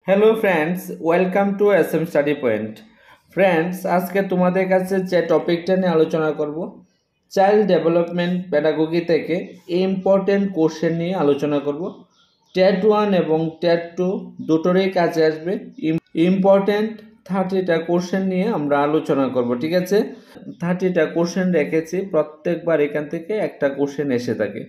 Hello friends, welcome to SM study point. Friends, আজকে তোমাদের কাছে যে টপিকটা নিয়ে আলোচনা করব, চাইল্ড ডেভেলপমেন্ট প্যাডাগোগি থেকে ইম্পর্টেন্ট কোশ্চেন নিয়ে আলোচনা করব। টেট 1 এবং টেট 2 দুটোরই কাজে আসবে। ইম্পর্টেন্ট 30টা কোশ্চেন নিয়ে আমরা আলোচনা করব, ঠিক আছে? 30টা কোশ্চেন রেখেছি, প্রত্যেকবার এখান থেকে একটা কোশ্চেন এসে থাকে।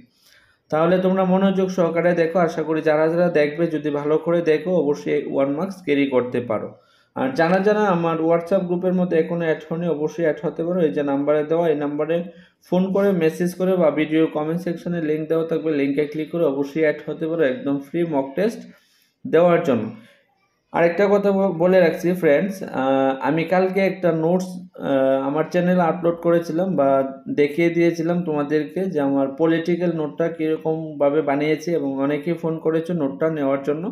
তাহলে তোমরা মনোযোগ সহকারে দেখো। আশা করি যারা যারা দেখবে, যদি ভালো করে দেখো, অবশ্যই 1 মার্কস ক্যারি করতে পারো। আর যারা যারা আমার হোয়াটসঅ্যাপ গ্রুপের মধ্যে এখনো অ্যাড হয়নি, অবশ্যই অ্যাড হতে পারো। এই যে নাম্বারে দেওয়া, এই নাম্বারে ফোন করে, মেসেজ করে বা ভিডিও কমেন্ট সেকশনে লিঙ্ক দেওয়া থাকবে, লিঙ্কে ক্লিক করে অবশ্যই অ্যাড হতে পারো একদম ফ্রি মক টেস্ট দেওয়ার জন্য। আরেকটা কথা বলে রাখছি ফ্রেন্ডস, আমি কালকে একটা নোটস আমার চ্যানেলে আপলোড করেছিলাম বা দেখিয়ে দিয়েছিলাম তোমাদেরকে, যে আমার পলিটিক্যাল নোটটা কীরকমভাবে বানিয়েছি, এবং অনেকেই ফোন করেছো নোটটা নেওয়ার জন্য।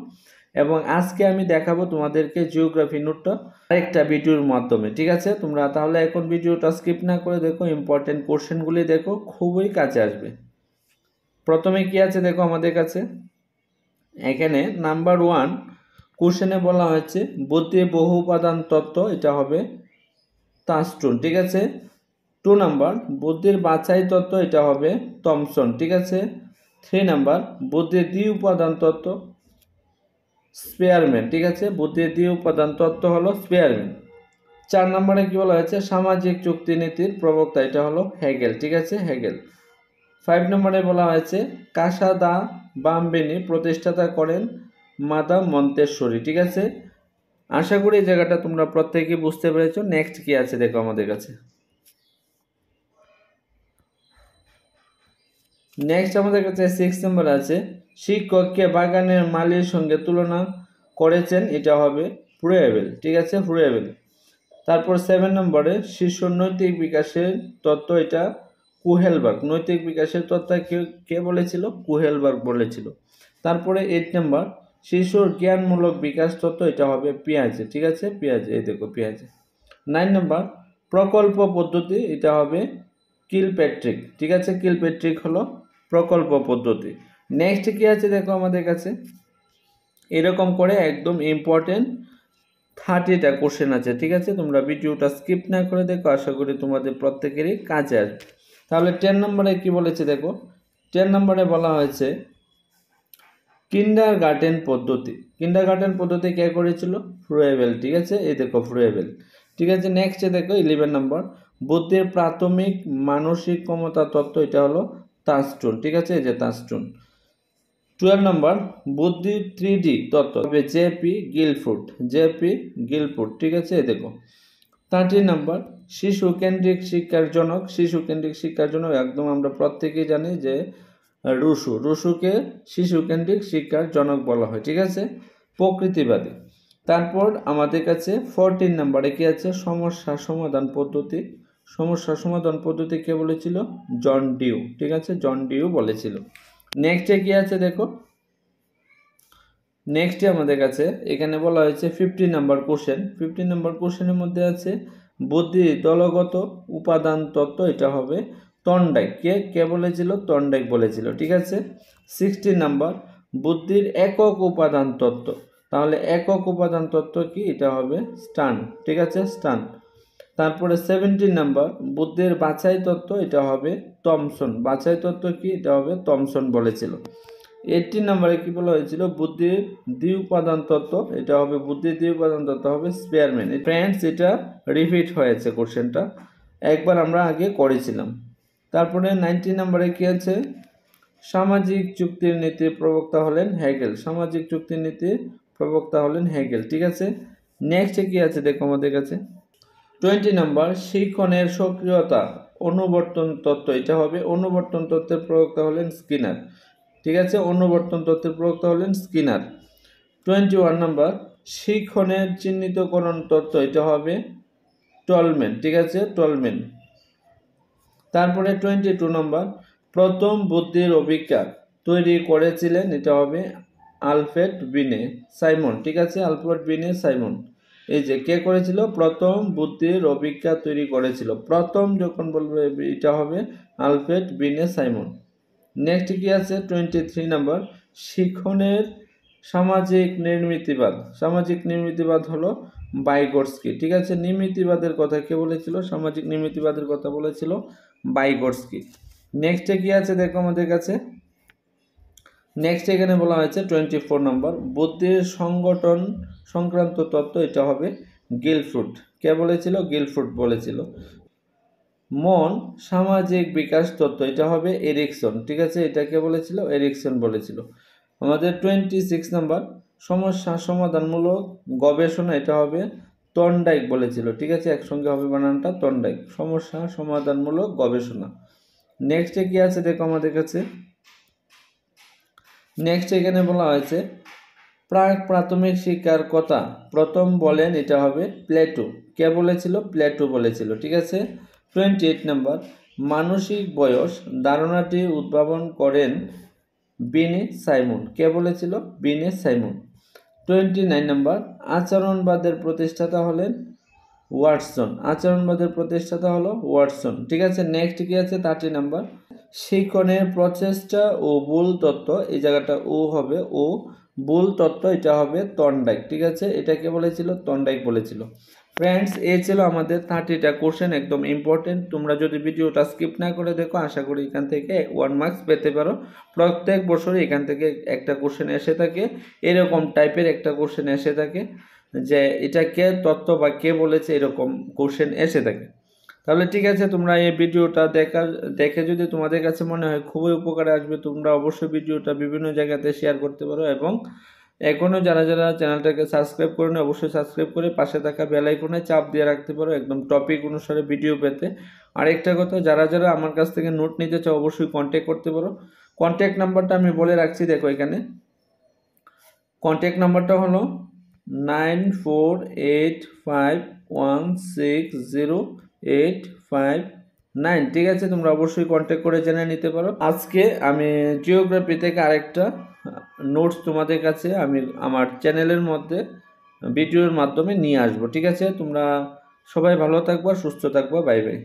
এবং আজকে আমি দেখাবো তোমাদেরকে জিওগ্রাফি নোটটা আরেকটা ভিডিওর মাধ্যমে, ঠিক আছে? তোমরা তাহলে এখন ভিডিওটা স্কিপ না করে দেখো, ইম্পর্টেন্ট কোশ্চেনগুলি দেখো, খুবই কাছে আসবে। প্রথমে কি আছে দেখো আমাদের কাছে, এখানে নাম্বার 1 কোশ্চেনে বলা হয়েছে বুদ্ধির বহু উপাদান তত্ত্ব, এটা হবে তাস্টুন, ঠিক আছে? 2 নাম্বার বুদ্ধির বাছাই তত্ত্ব, এটা হবে থমসন, ঠিক আছে? 3 নাম্বার বুদ্ধির দ্বি উপাদান তত্ত্ব, স্পেয়ারম্যান, ঠিক আছে? বুদ্ধির দ্বি উপাদান তত্ত্ব হলো স্পেয়ারম্যান। 4 নম্বরে কি বলা হয়েছে, সামাজিক চুক্তিনীতির প্রবক্তা, এটা হলো হেগেল, ঠিক আছে? হেগেল। 5 নম্বরে বলা হয়েছে কাসা দা বাম্বিনি প্রতিষ্ঠাতা করেন মাদাম মন্তেশ্বরী, ঠিক আছে? আশা করি এই জায়গাটা তোমরা প্রত্যেকেই বুঝতে পেরেছো। নেক্সট কি আছে দেখো আমাদের কাছে, নেক্সট আমাদের কাছে 6 নম্বর আছে শিক্ষককে বাগানের মালির সঙ্গে তুলনা করেছেন, এটা হবে ফ্রুয়েবেল, ঠিক আছে? ফ্রুয়েবেল। তারপর 7 নম্বরে শিশুর নৈতিক বিকাশের তত্ত্ব, এটা কুহেলবার্গ। নৈতিক বিকাশের তত্ত্ব কে বলেছিল? কুহেলবার্গ বলেছিল। তারপরে 8 নম্বর শিশুর জ্ঞানমূলক বিকাশ তত্ত্ব, এটা হবে পিয়াজে, ঠিক আছে? পিয়াজে, এই দেখো পিয়াজে। 9 নম্বর প্রকল্প পদ্ধতি, এটা হবে কিলপ্যাট্রিক, ঠিক আছে? কিলপ্যাট্রিক হলো প্রকল্প পদ্ধতি। নেক্সট কি আছে দেখো আমাদের কাছে, এরকম করে একদম ইম্পর্টেন্ট 30টা কোশ্চেন আছে, ঠিক আছে? তোমরা ভিডিওটা স্কিপ না করে দেখো, আশা করি তোমাদের প্রত্যেকেরই কাজে আসবে। তাহলে 10 নম্বরে কি বলেছে দেখো, 10 নম্বরে বলা হয়েছে কিন্ডার গার্ডেন পদ্ধতি। কিন্ডার গার্ডেন পদ্ধতি কে করেছিল? ফ্রুয়েবেল, ঠিক আছে? এই দেখো ফ্রুয়েবেল, ঠিক আছে? নেক্সটে দেখো 11 নম্বর বুদ্ধির প্রাথমিক মানসিক ক্ষমতা তত্ত্ব, এটা হলো তাস্টুন, ঠিক আছে? এই যে তাস্টুন। 12 নম্বর বুদ্ধির 3D তত্ত্ব হবে জেপি গিলফোর্ড, জেপি গিলফোর্ড, ঠিক আছে? এই দেখো। 13 নম্বর শিশু কেন্দ্রিক শিক্ষার জনক। শিশু কেন্দ্রিক শিক্ষার জনক একদম আমরা প্রত্যেকেই জানি যে রুশোকে শিশু কেন্দ্রিক শিক্ষার জনক বলা হয়, ঠিক আছে? প্রকৃতিবাদী। তারপর আমাদের কাছে 14 নম্বরে কি আছে, সমস্যা সমাধান পদ্ধতি। সমস্যা সমাধান পদ্ধতি কে বলেছিল? জন ডিউ, ঠিক আছে? জন ডিউ বলেছিল। নেক্সটে কি আছে দেখো, নেক্সটে আমাদের কাছে এখানে বলা হয়েছে 15 নাম্বার কোশ্চেন। 15 নাম্বার কোশ্চেনের মধ্যে আছে বুদ্ধি দলগত উপাদান তত্ত্ব, এটা হবে থর্নডাইক। কে বলেছিল? থর্নডাইক বলেছিল, ঠিক আছে? 16 নাম্বার বুদ্ধির একক উপাদান তত্ত্ব। তাহলে একক উপাদান তত্ত্ব কি? এটা হবে স্টার্ন, ঠিক আছে? স্টার্ন। তারপরে 17 নাম্বার বুদ্ধির বাছাই তত্ত্ব, এটা হবে থমসন। বাছাই তত্ত্ব কি? এটা হবে থমসন বলেছিল। 18 নম্বরে কি বলা হয়েছিল? বুদ্ধির দ্বি উপাদান তত্ত্ব, এটা হবে বুদ্ধির দ্বি উপাদান তত্ত্ব হবে স্পেয়ারম্যান। ফ্রেন্ডস, এটা রিপিট হয়েছে কোশ্চেনটা, একবার আমরা আগে করেছিলাম। তারপরে 19 নম্বরে কি আছে, সামাজিক চুক্তির নীতির প্রবক্তা হলেন হেগেল। সামাজিক চুক্তির নীতির প্রবক্তা হলেন হেগেল, ঠিক আছে? নেক্সটে কি আছে দেখো আমাদের কাছে, 20 নম্বর শিক্ষণের সক্রিয়তা অনুবর্তন তত্ত্ব, এটা হবে অনুবর্তন তত্ত্বের প্রবক্তা হলেন স্কিনার, ঠিক আছে? অনুবর্তন তত্ত্বের প্রবক্তা হলেন স্কিনার। 21 নম্বর শিক্ষণের চিহ্নিতকরণ তত্ত্ব, এটা হবে টলম্যান, ঠিক আছে? টলম্যান। তারপরে 22 নম্বর প্রথম বুদ্ধির অভিজ্ঞা তৈরি করেছিলেন, এটা হবে আলফ্রেড বিনে সাইমন, ঠিক আছে? আলফ্রেড বিনে সাইমন। এই যে কে করেছিল? প্রথম বুদ্ধির অভিজ্ঞা তৈরি করেছিল। প্রথম যখন বলবে এটা হবে আলফ্রেড বিনে সাইমন। নেক্সট কি আছে, 23 নম্বর শিক্ষণের সামাজিক নির্মিতিবাদ, সামাজিক নির্মিতিবাদ হলো বাইগটস্কি। ঠিক আছে, নির্মিতিবাদের কথা কে বলেছিল? সামাজিক নির্মিতিবাদের কথা বলেছিল বাইগটস্কি। নেক্সটে কি আছে দেখো আমাদের কাছে। নেক্সট এখানে বলা হয়েছে 24 নম্বর, বুদ্ধির সংগঠন সংক্রান্ত তত্ত্ব, এটা হবে গিলফ্রুট। কে বলেছিল? গিলফ্রুট বলেছিল। মন সামাজিক বিকাশ তত্ত্ব, এটা হবে এরিকসন। ঠিক আছে, এটা কে বলেছিল? এরিকসন বলেছিল। আমাদের 26 নম্বর, সমস্যা সমাধানমূলক গবেষণা, এটা হবে থর্নডাইক বলেছিল। ঠিক আছে, একসঙ্গে হবে বানানটা, থর্নডাইক। সমস্যা সমাধানমূলক গবেষণা। নেক্সটে কি আছে দেখো আমাদের কাছে। নেক্সট এখানে বলা হয়েছে প্রাক প্রাথমিক শিক্ষার কথা প্রথম বলেন, এটা হবে প্লেটো। কে বলেছিল? প্লেটো বলেছিল। ঠিক আছে, 28 নম্বর, মানসিক বয়স ধারণাটি উদ্ভাবন করেন বিনে সাইমন। কে বলেছিল? বিনে সাইমন। 29 নম্বর, আচরণবাদের প্রতিষ্ঠাতা হলেন ওয়াটসন। আচরণবাদের প্রতিষ্ঠাতা হলো ওয়াটসন। ঠিক আছে, নেক্সট কি আছে 30 নম্বর, শিক্ষণের প্রচেষ্টা ও ভুল তত্ত্ব, এই জায়গাটা ও হবে, ও ভুল তত্ত্ব, এটা হবে থর্নডাইক। ঠিক আছে, এটা কে বলেছিল? থর্নডাইক বলেছিল। ফ্রেন্ডস, এই ছিল আমাদের 30টা কোশ্চেন, একদম ইম্পর্টেন্ট। তোমরা যদি ভিডিওটা স্কিপ না করে দেখো, আশা করি এখান থেকে 1 মার্কস পেতে পারো। প্রত্যেক বছরই এখান থেকে একটা কোশ্চেন এসে থাকে, এরকম টাইপের একটা কোশ্চেন এসে থাকে, যে এটা কে তত্ত্ব বা কে বলেছে, এরকম কোশ্চেন এসে থাকে। তাহলে ঠিক আছে, তোমরা এই ভিডিওটা দেখে যদি তোমাদের কাছে মনে হয় খুবই উপকারে আসবে, তোমরা অবশ্যই ভিডিওটা বিভিন্ন জায়গাতে শেয়ার করতে পারো। এবং এখনও যারা যারা চ্যানেলটাকে সাবস্ক্রাইব করেন, অবশ্যই সাবস্ক্রাইব করে পাশে থাকা বেল আইকনে চাপ দিয়ে রাখতে পারো, একদম টপিক অনুসারে ভিডিও পেতে। আরেকটা কথা, যারা যারা আমার কাছ থেকে নোট নিতে চাও, অবশ্যই কন্ট্যাক্ট করতে পারো। কন্ট্যাক্ট নাম্বারটা আমি বলে রাখছি, দেখো এখানে। কন্ট্যাক্ট নাম্বারটা হলো 9485160859। ঠিক আছে, তোমরা অবশ্যই কন্ট্যাক্ট করে জেনে নিতে পারো। আজকে আমি জিওগ্রাফি থেকে আরেকটা নোটস তোমাদের কাছে আমি আমার চ্যানেলের মধ্যে ভিডিওর মাধ্যমে নিয়ে আসবো। ঠিক আছে, তোমরা সবাই ভালো থাকবা, সুস্থ থাকবা, বাই বাই।